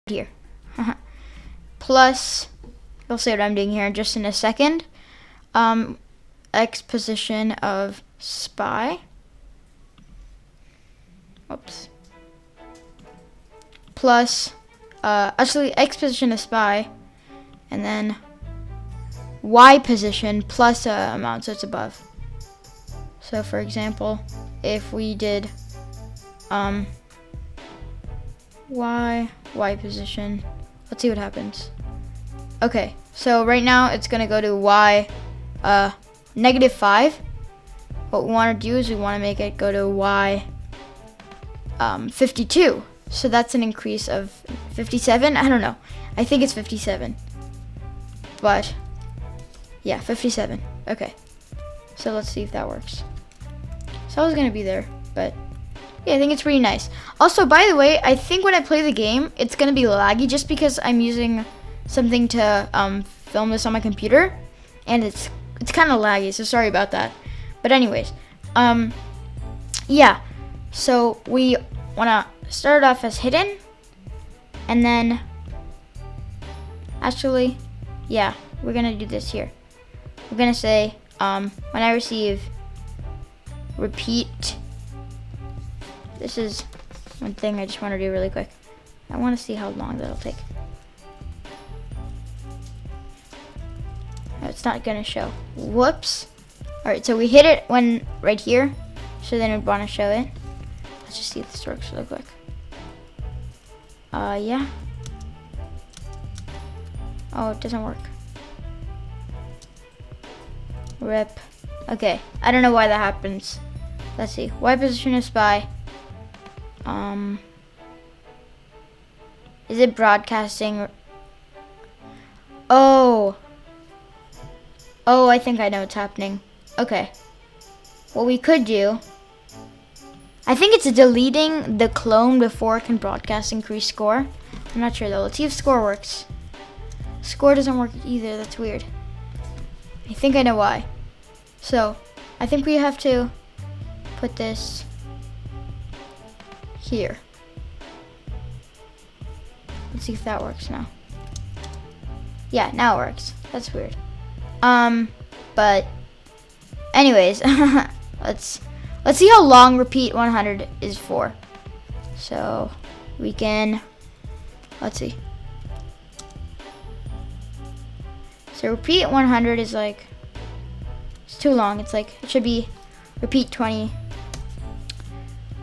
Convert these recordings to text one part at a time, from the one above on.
here. Plus, you'll see what I'm doing here just in a second. X position of spy. Oops. Plus, actually X position of spy, and then Y position plus amount, so it's above. So for example, if we did Y position, let's see what happens. Okay, so right now it's gonna go to Y -5. What we want to do is we want to make it go to Y 52. So that's an increase of 57. I don't know. I think it's 57. But yeah, 57. Okay. So let's see if that works. So I was gonna be there, but yeah, I think it's pretty nice. Also, by the way, I think when I play the game, it's gonna be laggy just because I'm using something to film this on my computer, and it's kind of laggy. So sorry about that. But anyways, yeah. So we wanna start off as hidden, and then actually, yeah, we're gonna do this here. We're gonna say when I receive repeat. This is one thing I just want to do really quick. I want to see how long that'll take. No, it's not gonna show. Whoops. All right, so we hit it when right here, so then we'd want to show it. Let's just see if this works real quick. Yeah. Oh, it doesn't work. Rip. Okay, I don't know why that happens. Let's see. Y position of spy. Is it broadcasting? Oh, I think I know what's happening. Okay. What we could do, I think it's deleting the clone before it can broadcast increase score. I'm not sure though. Let's see if score works. Score doesn't work either. That's weird. I think I know why. So, I think we have to put this here. Let's see if that works now. Yeah, now it works. That's weird. But anyways, let's see how long repeat 100 is for. So we can, let's see. So repeat 100 is like, it's too long. It's like, it should be repeat 20.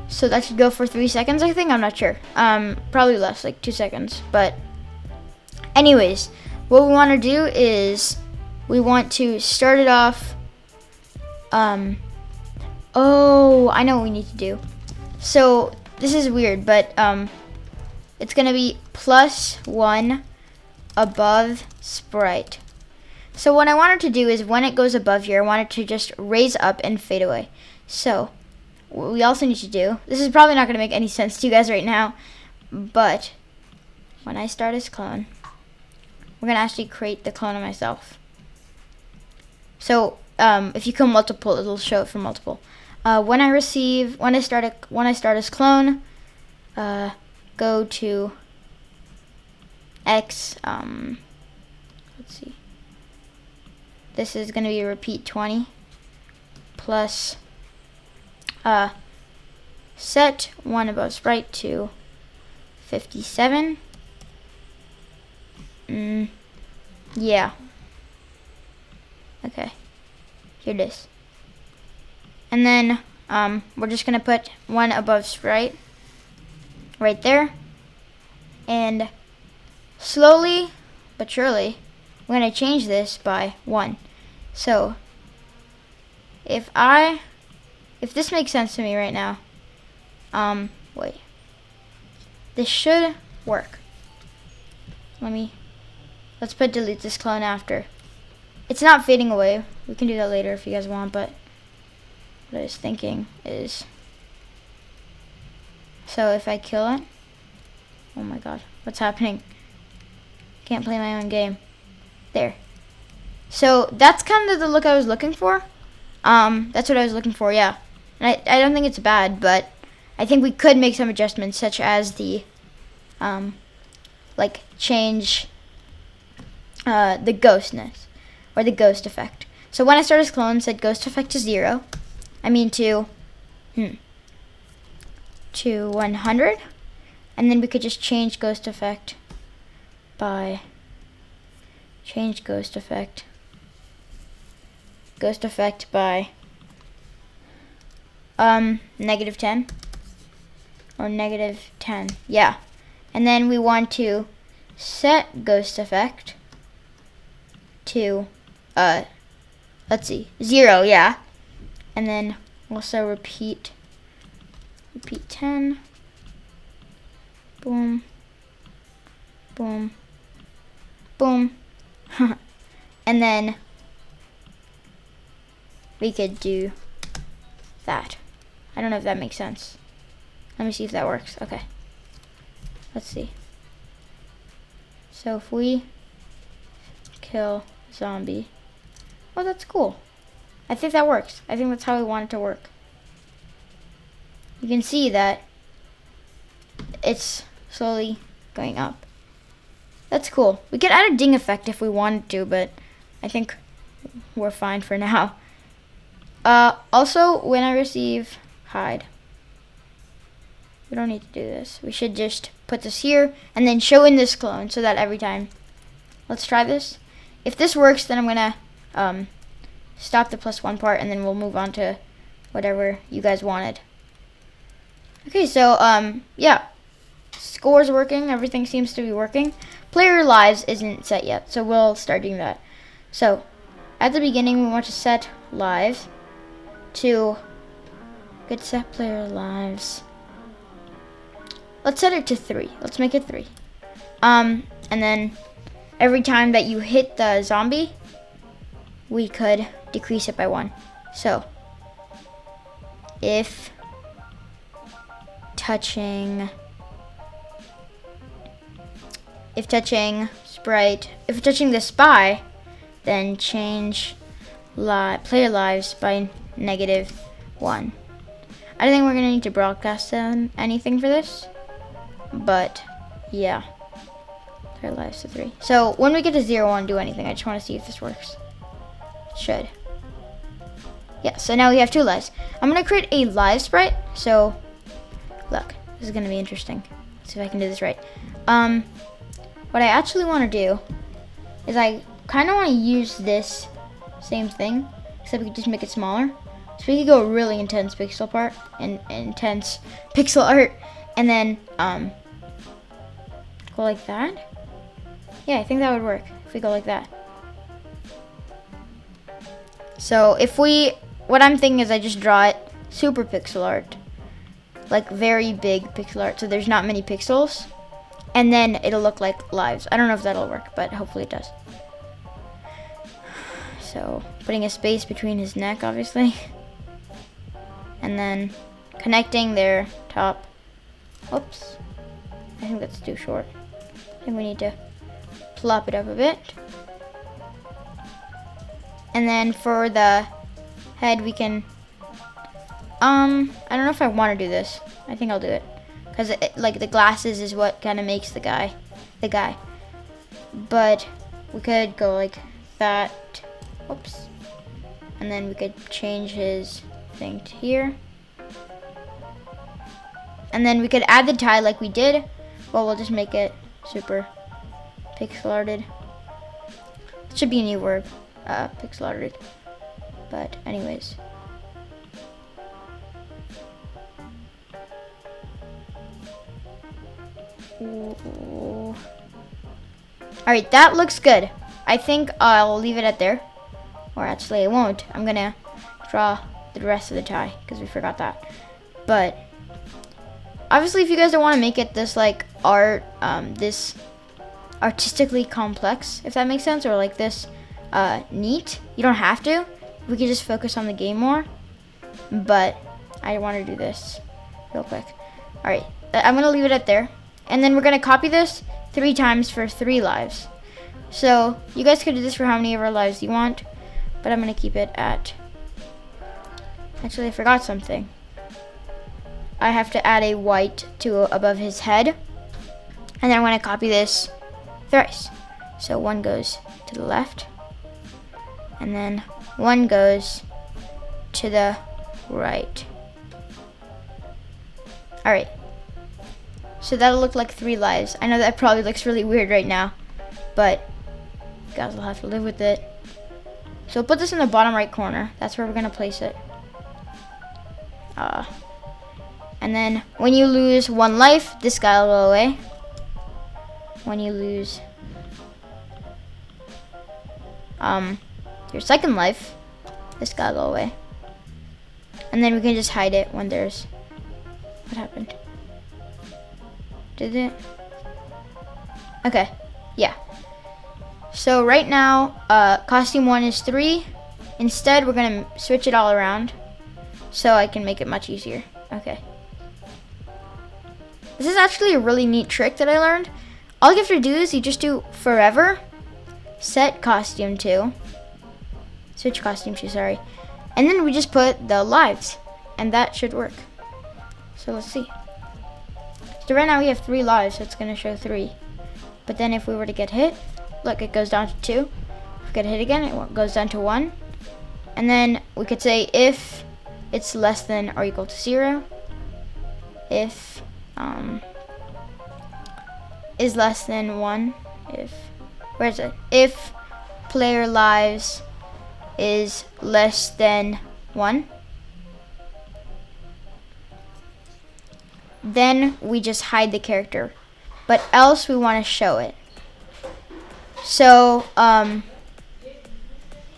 So that should go for 3 seconds, I think. I'm not sure. Probably less, like 2 seconds. But anyways, what we want to do is we want to start it off. Oh, I know what we need to do. So this is weird, but it's gonna be +1 above sprite. So what I wanted to do is when it goes above here, I want it to just raise up and fade away. So what we also need to do, this is probably not gonna make any sense to you guys right now, but when I start as clone, we're gonna actually create the clone of myself. So if you kill multiple, it'll show it for multiple. When I start as clone, go to X. Let's see. This is gonna be repeat 20 plus set 1 above sprite to 57. Yeah. Okay. Here it is. And then we're just gonna put 1 above sprite right there. And slowly but surely, we're gonna change this by 1. So if this makes sense to me right now, wait. This should work. Let's put delete this clone after. It's not fading away. We can do that later if you guys want, but what I was thinking is, so if I kill it, oh my god, what's happening? Can't play my own game. There. So that's kind of the look I was looking for. That's what I was looking for, yeah. And I don't think it's bad, but I think we could make some adjustments, such as the like change the ghostness or the ghost effect. So when I started this clone, it said ghost effect to 0. I mean to 100, and then we could just change ghost effect by by -10 or -10. Yeah. And then we want to set ghost effect to let's see, 0, yeah. And then also repeat 10. Boom. Boom. Boom. And then we could do that. I don't know if that makes sense. Let me see if that works. Okay. Let's see. So if we kill zombie. Oh, that's cool. I think that works. I think that's how we want it to work. You can see that it's slowly going up. That's cool. We could add a ding effect if we wanted to, but I think we're fine for now. Also, when I receive hide, we don't need to do this. We should just put this here and then show in this clone so that every time. Let's try this. If this works, then I'm gonna stop the +1 part, and then we'll move on to whatever you guys wanted. Okay, so yeah, score's working. Everything seems to be working. Player lives isn't set yet, so we'll start doing that. So at the beginning, we want to set lives to good set player lives. Let's set it to 3. Let's make it 3. And then every time that you hit the zombie, we could decrease it by 1. So if touching the spy, then change player lives by -1. I don't think we're gonna need to broadcast anything for this, but yeah, player lives to 3. So when we get to 0, I won't do anything. I just want to see if this works. It should. Yeah. So now we have 2 lives. I'm gonna create a live sprite. So look, this is gonna be interesting. Let's see if I can do this right. What I actually want to do is I kind of want to use this same thing, except we could just make it smaller. So we could go really intense pixel art, and intense pixel art, and then go like that. Yeah, I think that would work if we go like that. So what I'm thinking is I just draw it super pixel art, like very big pixel art, so there's not many pixels. And then it'll look like lives. I don't know if that'll work, but hopefully it does. So putting a space between his neck, obviously. And then connecting their top. Oops. I think that's too short. I think we need to plop it up a bit. And then for the head, we can, I don't know if I want to do this. I think I'll do it. Because like the glasses is what kind of makes the guy. But we could go like that. Whoops. And then we could change his thing to here. And then we could add the tie like we did. Well, we'll just make it super pixel arted. It should be a new word, pixel arted. But anyways. Alright, that looks good. I think I'll leave it at there. Or actually I won't. I'm gonna draw the rest of the tie because we forgot that. But obviously if you guys don't want to make it this like this artistically complex, if that makes sense, or like this neat, you don't have to. We can just focus on the game more. But I want to do this real quick. Alright, I'm gonna leave it at there. And then we're going to copy this 3 times for 3 lives. So you guys could do this for how many of our lives you want. But I'm going to keep it at... Actually, I forgot something. I have to add a white to above his head. And then I'm going to copy this thrice. So one goes to the left, and then one goes to the right. Alright. So that'll look like 3 lives. I know that probably looks really weird right now, but you guys will have to live with it. So we'll put this in the bottom right corner. That's where we're going to place it. And then when you lose 1 life, this guy will go away. When you lose your 2nd life, this guy will go away. And then we can just hide it when there's... What happened? Did it? Okay, yeah. So right now, costume 1 is 3. Instead, we're gonna switch it all around so I can make it much easier. Okay. This is actually a really neat trick that I learned. All you have to do is you just do forever, set costume 2, switch costume 2, sorry. And then we just put the lives, and that should work. So let's see. So right now we have 3 lives, so it's gonna show 3. But then if we were to get hit, look, it goes down to 2. If we get hit again, it goes down to 1. And then we could say if it's less than or equal to 0, if is less than 1, where is it? If player lives is less than 1, then we just hide the character, but else we want to show it. So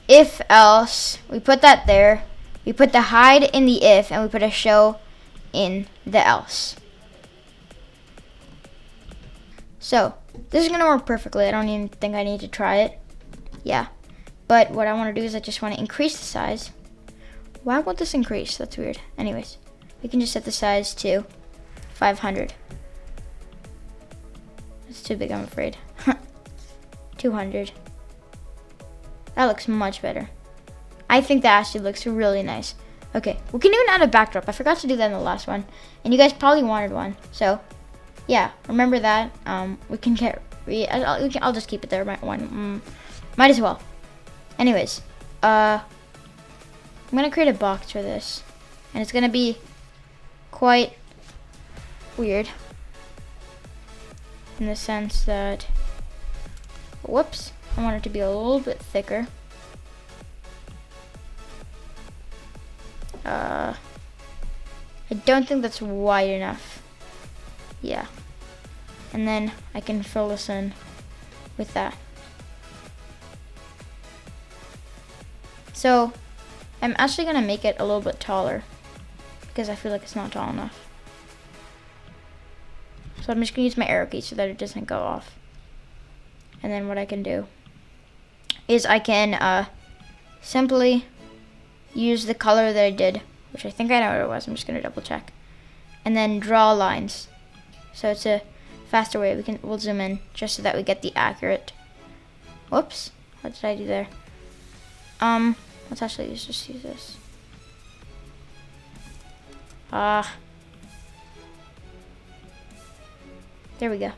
if else, we put that there, we put the hide in the if, and we put a show in the else. So this is gonna work perfectly. I don't even think I need to try it. Yeah, but what I want to do is I just want to increase the size. Why won't this increase? That's weird. Anyways, we can just set the size to 500. That's too big, I'm afraid. 200. That looks much better. I think that actually looks really nice. Okay, we can even add a backdrop. I forgot to do that in the last one, and you guys probably wanted one. So, yeah, remember that. We can get. I'll just keep it there. Might as well. Anyways, I'm gonna create a box for this, and it's gonna be quite weird in the sense that, whoops, I want it to be a little bit thicker. I don't think that's wide enough. Yeah. And then I can fill this in with that. So I'm actually gonna make it a little bit taller because I feel like it's not tall enough. So I'm just gonna use my arrow key so that it doesn't go off. And then what I can do is I can simply use the color that I did, which I think I know what it was. I'm just gonna double check, and then draw lines. So it's a faster way. We'll zoom in just so that we get the accurate. Whoops, what did I do there? Let's actually just use this. There we go.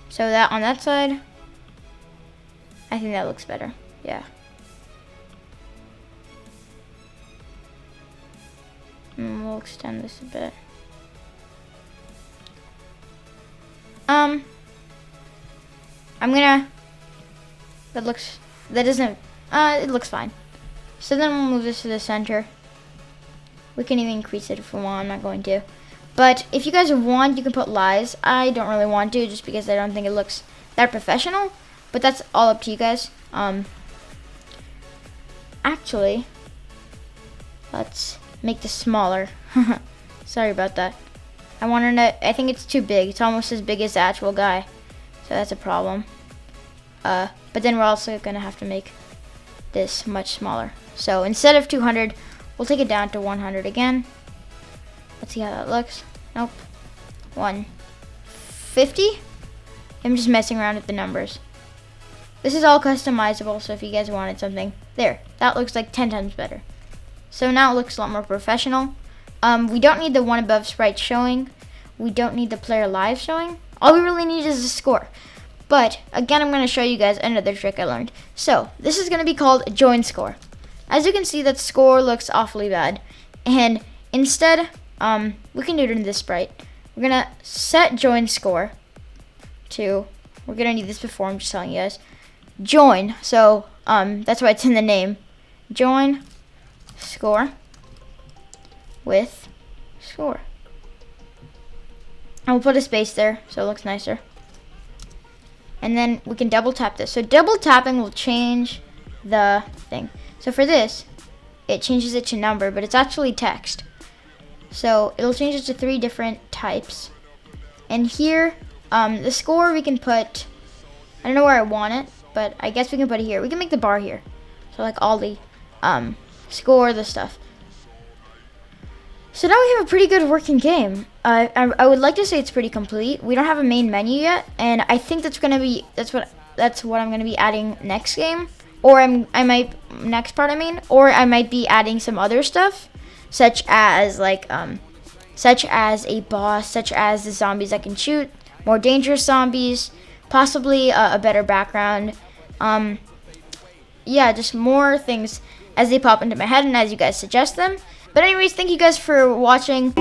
So that on that side, I think that looks better. Yeah. And we'll extend this a bit. It looks fine. So then we'll move this to the center. We can even increase it if we want. I'm not going to. But if you guys want, you can put lies. I don't really want to, just because I don't think it looks that professional. But that's all up to you guys. Actually, let's make this smaller. Sorry about that. I think it's too big. It's almost as big as the actual guy. So that's a problem. But then we're also gonna have to make this much smaller. So instead of 200, we'll take it down to 100 again. Let's see how that looks. Nope. 150. I'm just messing around with the numbers. This is all customizable, so if you guys wanted something, there. That looks like 10 times better. So now it looks a lot more professional. We don't need the one above sprite showing. We don't need the player live showing. All we really need is a score. But again, I'm going to show you guys another trick I learned. So this is going to be called join score. As you can see, that score looks awfully bad. And instead, we can do it in this sprite. We're going to set join score to, we're going to need this before, I'm just telling you guys. Join, so that's why it's in the name. Join score with score. And we'll put a space there so it looks nicer. And then we can double tap this. So double tapping will change the thing. So for this, it changes it to number, but it's actually text. So it'll change it to 3 different types. And here, the score we can put, I don't know where I want it, but I guess we can put it here. We can make the bar here. So like all the score, the stuff. So now we have a pretty good working game. I would like to say it's pretty complete. We don't have a main menu yet, and I think that's what I'm gonna be adding next game, or I might be adding some other stuff, such as a boss, such as the zombies I can shoot, more dangerous zombies, possibly a better background. Yeah, just more things as they pop into my head and as you guys suggest them. But anyways, thank you guys for watching.